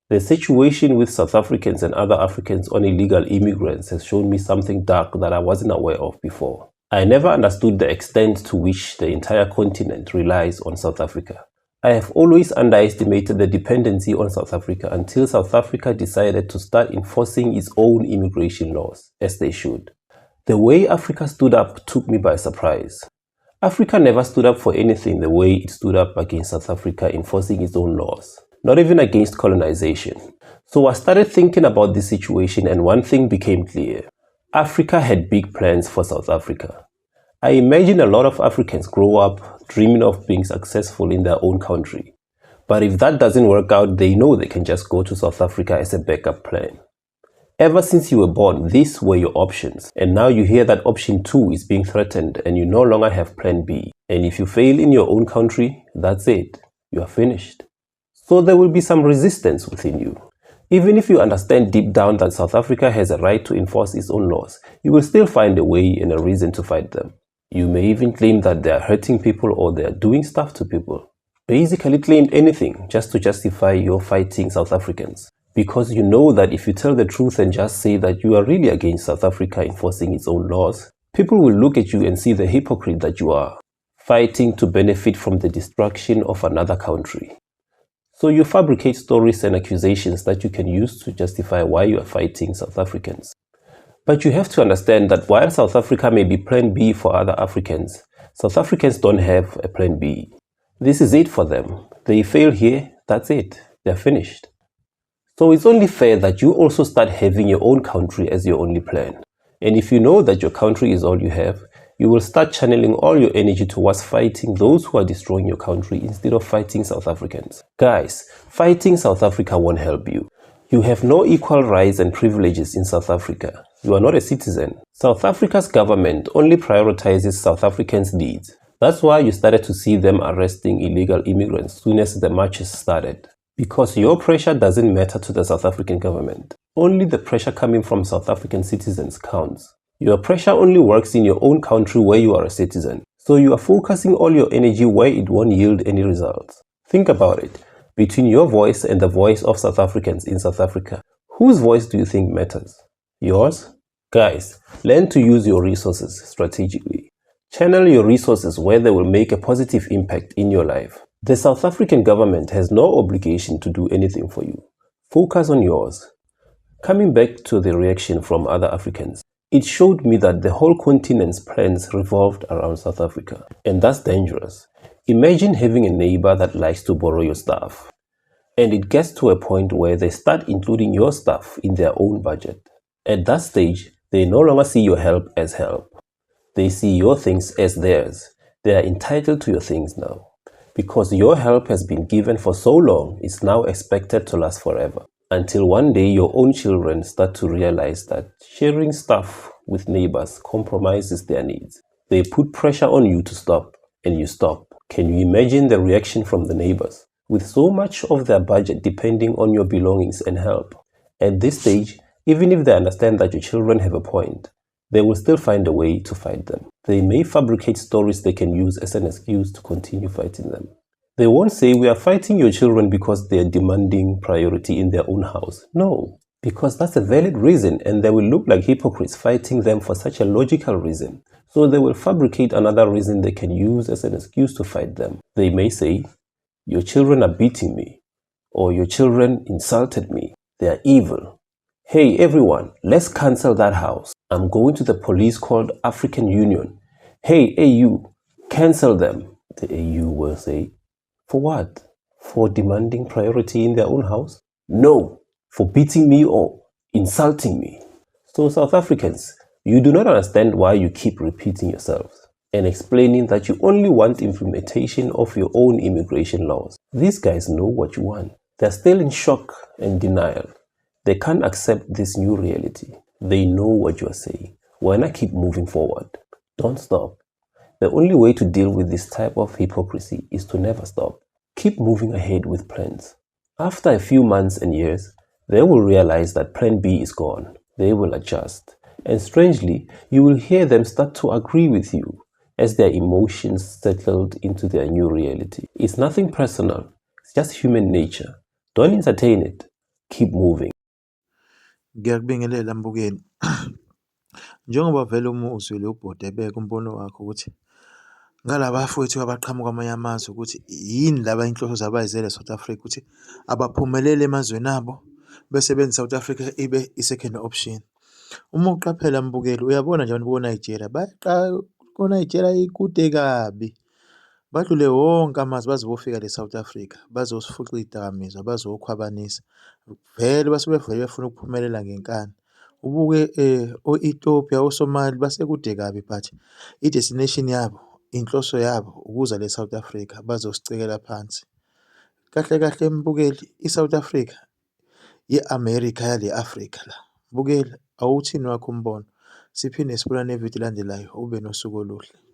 The situation with South Africans and other Africans on illegal immigrants has shown me something dark that I wasn't aware of before. I never understood the extent to which the entire continent relies on South Africa. I have always underestimated the dependency on South Africa until South Africa decided to start enforcing its own immigration laws, as they should. The way Africa stood up took me by surprise. Africa never stood up for anything the way it stood up against South Africa enforcing its own laws, not even against colonization. So I started thinking about this situation, and one thing became clear. Africa had big plans for South Africa. I imagine a lot of Africans grow up dreaming of being successful in their own country. But if that doesn't work out, they know they can just go to South Africa as a backup plan. Ever since you were born, these were your options. And now you hear that option 2 is being threatened and you no longer have plan B. And if you fail in your own country, that's it. You are finished. So there will be some resistance within you. Even if you understand deep down that South Africa has a right to enforce its own laws, you will still find a way and a reason to fight them. You may even claim that they are hurting people or they are doing stuff to people. Basically claim anything just to justify your fighting South Africans. Because you know that if you tell the truth and just say that you are really against South Africa enforcing its own laws, people will look at you and see the hypocrite that you are, fighting to benefit from the destruction of another country. So you fabricate stories and accusations that you can use to justify why you are fighting South Africans. But you have to understand that while South Africa may be plan B for other Africans, South Africans don't have a plan B. This is it for them. They fail here, that's it. They're finished. So it's only fair that you also start having your own country as your only plan. And if you know that your country is all you have, you will start channeling all your energy towards fighting those who are destroying your country instead of fighting South Africans. Guys, fighting South Africa won't help you. You have no equal rights and privileges in South Africa. You are not a citizen. South Africa's government only prioritizes South Africans' needs. That's why you started to see them arresting illegal immigrants soon as the marches started. Because your pressure doesn't matter to the South African government. Only the pressure coming from South African citizens counts. Your pressure only works in your own country where you are a citizen. So you are focusing all your energy where it won't yield any results. Think about it. Between your voice and the voice of South Africans in South Africa, whose voice do you think matters? Yours? Guys, learn to use your resources strategically. Channel your resources where they will make a positive impact in your life. The South African government has no obligation to do anything for you. Focus on yours. Coming back to the reaction from other Africans, it showed me that the whole continent's plans revolved around South Africa. And that's dangerous. Imagine having a neighbor that likes to borrow your stuff. And it gets to a point where they start including your stuff in their own budget. At that stage, they no longer see your help as help. They see your things as theirs. They are entitled to your things now. Because your help has been given for so long, it's now expected to last forever. Until one day your own children start to realize that sharing stuff with neighbors compromises their needs. They put pressure on you to stop, and you stop. Can you imagine the reaction from the neighbors? With so much of their budget depending on your belongings and help. At this stage, even if they understand that your children have a point, they will still find a way to fight them. They may fabricate stories they can use as an excuse to continue fighting them. They won't say we are fighting your children because they are demanding priority in their own house. No, because that's a valid reason and they will look like hypocrites fighting them for such a logical reason. So they will fabricate another reason they can use as an excuse to fight them. They may say, your children are beating me, or your children insulted me. They are evil. Hey everyone, let's cancel that house. I'm going to the police called African Union. Hey AU, cancel them. The AU will say, for what? For demanding priority in their own house? No, for beating me or insulting me. So South Africans, you do not understand why you keep repeating yourselves and explaining that you only want implementation of your own immigration laws. These guys know what you want. They're still in shock and denial. They can't accept this new reality. They know what you are saying. Why not keep moving forward? Don't stop. The only way to deal with this type of hypocrisy is to never stop. Keep moving ahead with plans. After a few months and years, they will realize that plan B is gone. They will adjust. And strangely, you will hear them start to agree with you as their emotions settled into their new reality. It's nothing personal. It's just human nature. Don't entertain it. keep moving. Ngiyakubingelela mbukeli. Njengoba vele umuzwile ubhuti ebeka umbono wakhe ukuthi ngalaba bafowethu abaqhamuka kwamanye amazwe ukuthi yini laba inhloso zabo ayizele South Africa ukuthi abaphumelele emazweni abo bese benza South Africa ibe i-second option. Uma uqaphela mbukeli uyabona nje abantu bo-Nigeria ko-Nigeria ikude kabi. Badlule wonke amazwe baze bofika le-South Africa bazosifuca iy'dakamizwa bazokhwabanisa. Vele basuke vele befuna ukuphumelela ngenkani. Ubuke o-Ethiopia, oSomali basekude kabi but i-destination yabo, inhloso yabo ukuza le-South Africa bazosicekela phansi. Kahle kahle mbukeli, i-South Africa yi-America yale Africa la. Mbukeli, awuthini wakho umbono? Siphinde sibonane eviki elandelayo. Ube nosuku oluhle.